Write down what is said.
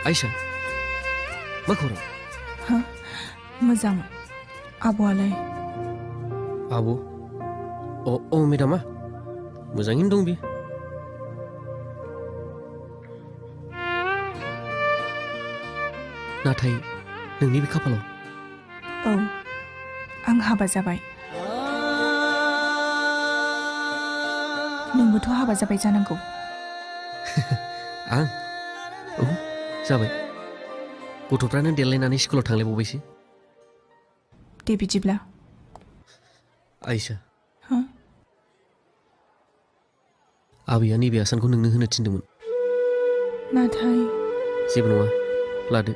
आयशा मा खौरां? हा मोजां आब'आलाय? आब' अ मेडामा मोजाङैनो दं बे। नाथाय नोंनि बे खाफालाव औ आं हाबा जाबाय। नोंबोथ' हाबा जाबाय जानांगौ। आं औ जाबाय। गथ'फ्रानो देलायनानै स्कुलाव थांलायबावबायसो। दे बिदिब्ला। आयशा हा आबैया नैबे आसानखौ नोंनो होनो थिनदोंमोन। नाथाय जेबो नङा लादो।